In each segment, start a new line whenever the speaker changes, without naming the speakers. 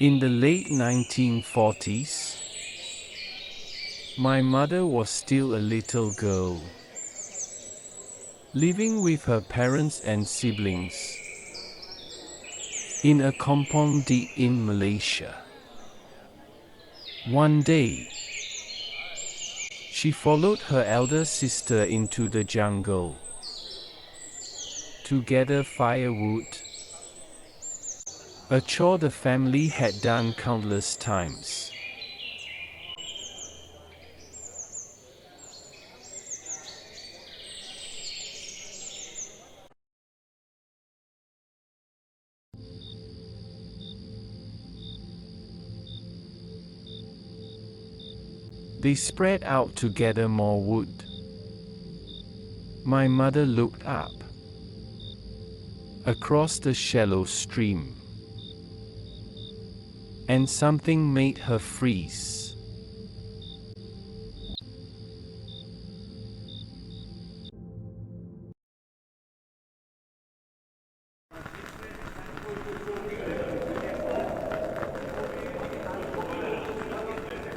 In the late 1940s, my mother was still a little girl, living with her parents and siblings in a kampong deep in Malaysia. One day, she followed her elder sister into the jungle to gather firewood, a chore the family had done countless times. They spread out to gather more wood. My mother looked up across the shallow stream, and something made her freeze.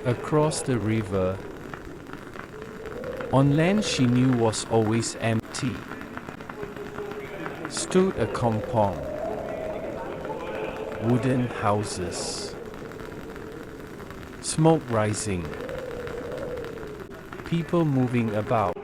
Across the river, on land she knew was always empty, stood a kampong, wooden houses, smoke rising, people moving about.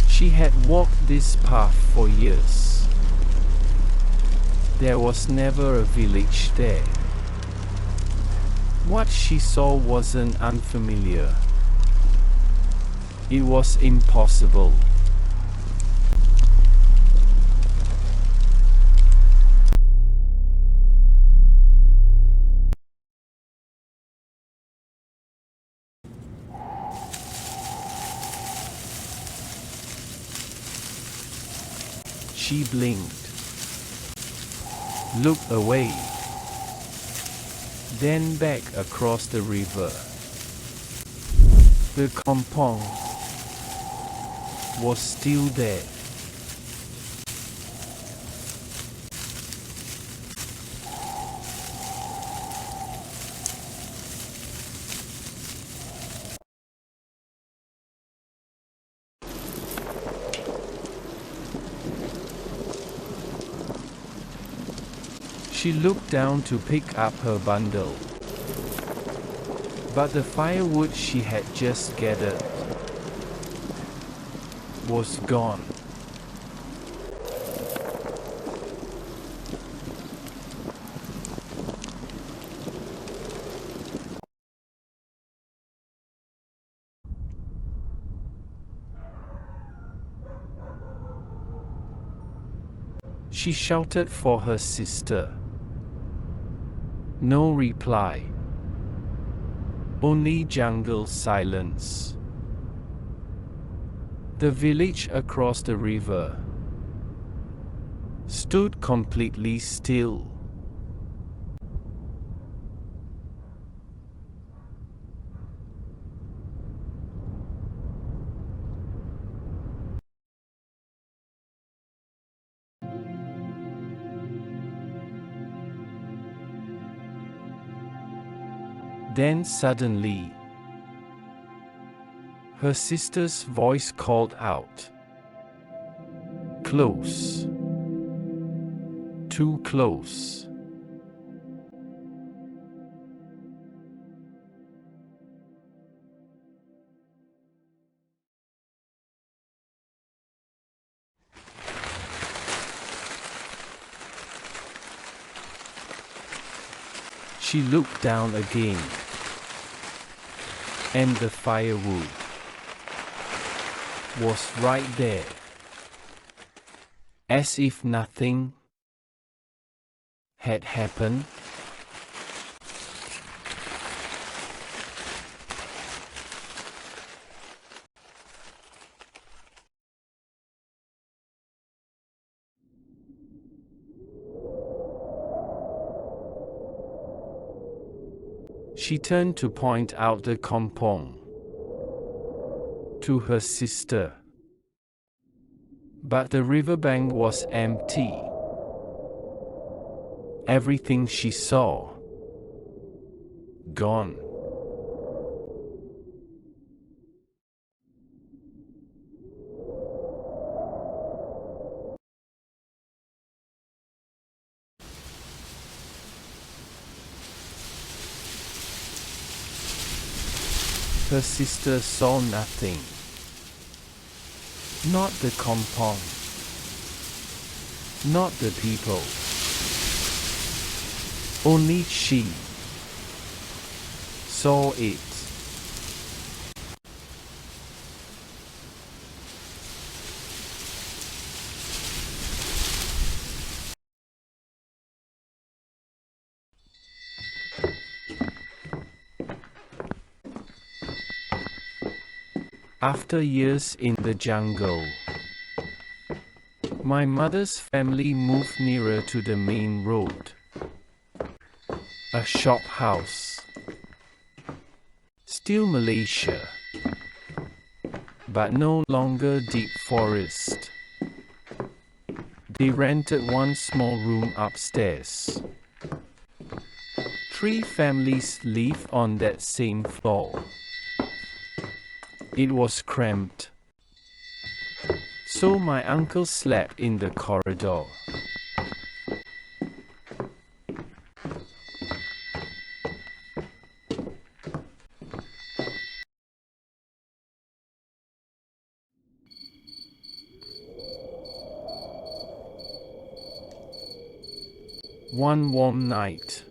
She had walked this path for years. There was never a village there. What she saw wasn't unfamiliar. It was impossible. She blinked, looked away, then back across the river. The kampong was still there. She looked down to pick up her bundle, but the firewood she had just gathered was gone. She shouted for her sister. No reply. Only jungle silence. The village across the river stood completely still. Then suddenly, her sister's voice called out. Close. Too close. She looked down again, and the firewood was right there, as if nothing had happened. She turned to point out the kampong to her sister. But the riverbank was empty. Everything she saw, gone. Her sister saw nothing. Not the kampong. Not the people. Only she saw it. After years in the jungle, my mother's family moved nearer to the main road. A shop house. Still Malaysia, but no longer deep forest. They rented one small room upstairs. 3 families lived on that same floor. It was cramped, so my uncle slept in the corridor. One warm night,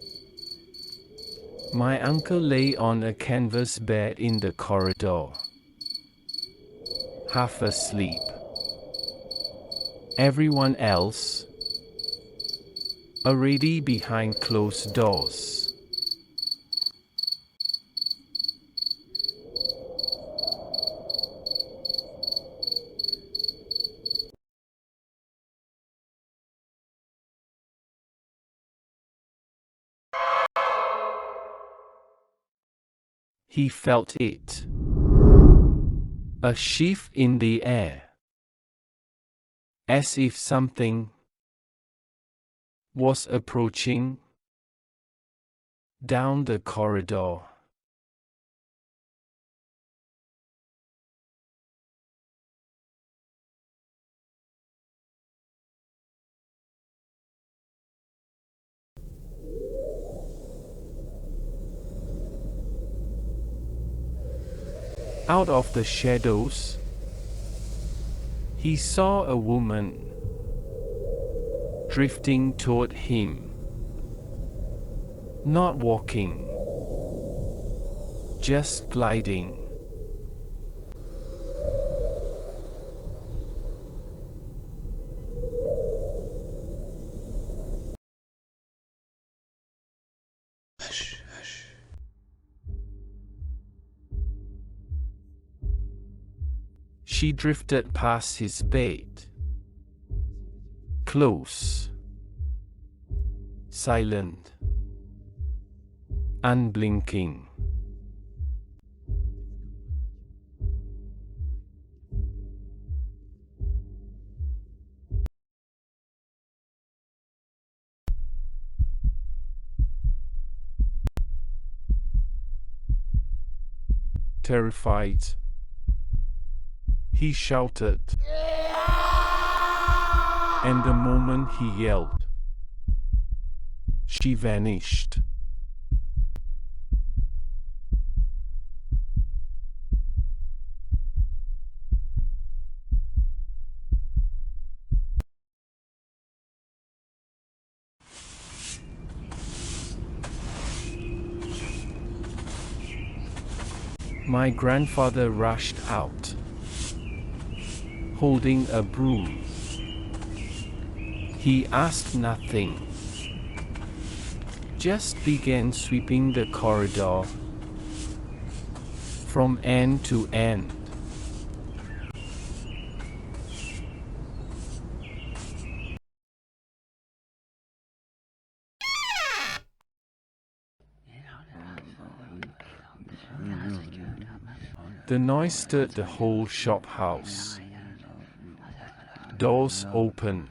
my uncle lay on a canvas bed in the corridor, half asleep. Everyone else already behind closed doors. He felt it. A shift in the air. As if something was approaching down the corridor. Out of the shadows, he saw a woman drifting toward him. Not walking, just gliding.
Hush, hush.
She drifted past his bed. Close. Silent. Unblinking. Terrified, he shouted. And the moment he yelled, she vanished. My grandfather rushed out, holding a broom. He asked nothing, just began sweeping the corridor from end to end. The noise stirred the whole shophouse. Doors opened.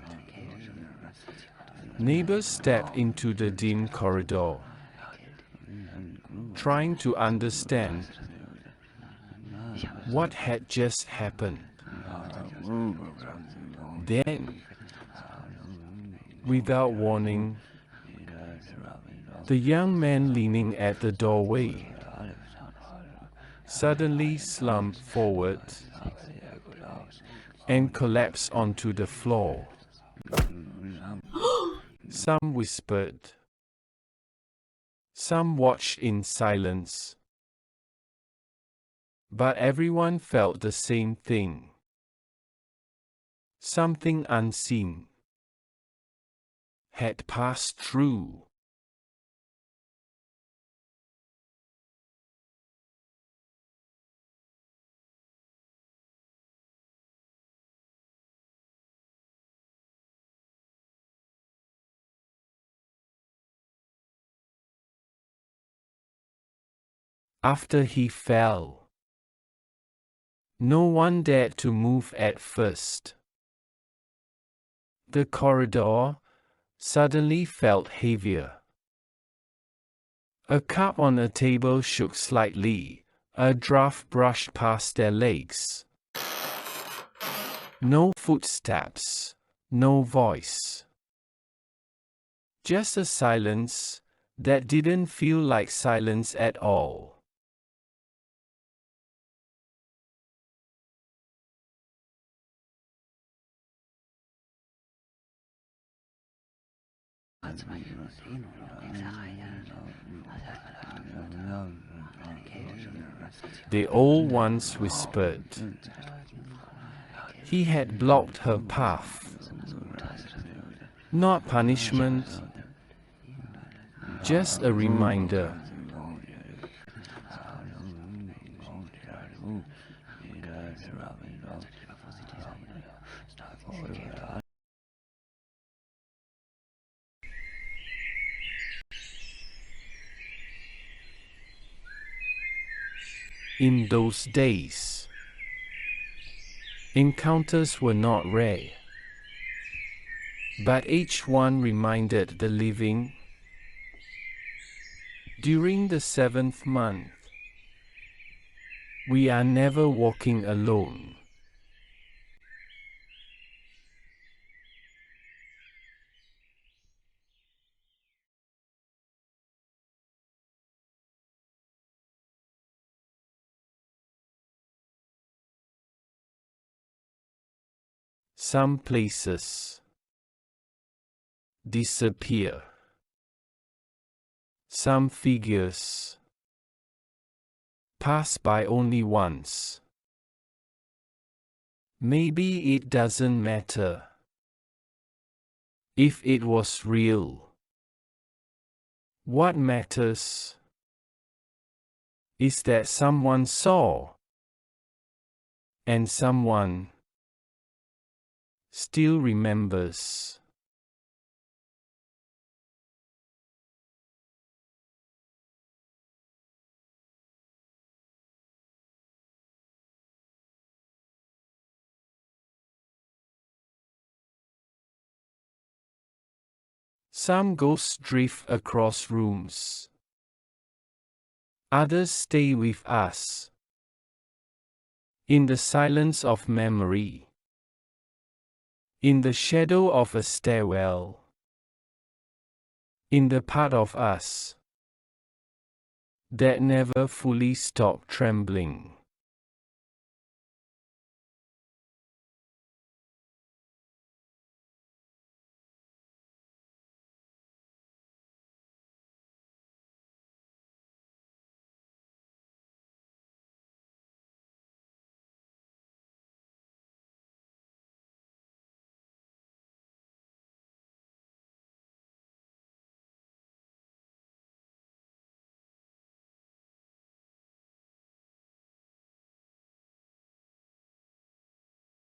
Neighbors stepped into the dim corridor, trying to understand what had just happened. Then, without warning, the young man leaning at the doorway suddenly slumped forward and collapsed onto the floor. Some whispered. Some watched in silence. But everyone felt the same thing. Something unseen had passed through. After he fell, no one dared to move at first. The corridor suddenly felt heavier. A cup on a table shook slightly, a draft brushed past their legs. No footsteps, no voice. Just a silence that didn't feel like silence at all. The old ones whispered. He had blocked her path. Not punishment, just a reminder. In those days, encounters were not rare, but each one reminded the living. During the 7th month, we are never walking alone. Some places disappear. Some figures pass by only once. Maybe it doesn't matter if it was real. What matters is that someone saw, and someone still remembers. Some ghosts drift across rooms. Others stay with us. In the silence of memory. In the shadow of a stairwell. In the part of us that never fully stopped trembling.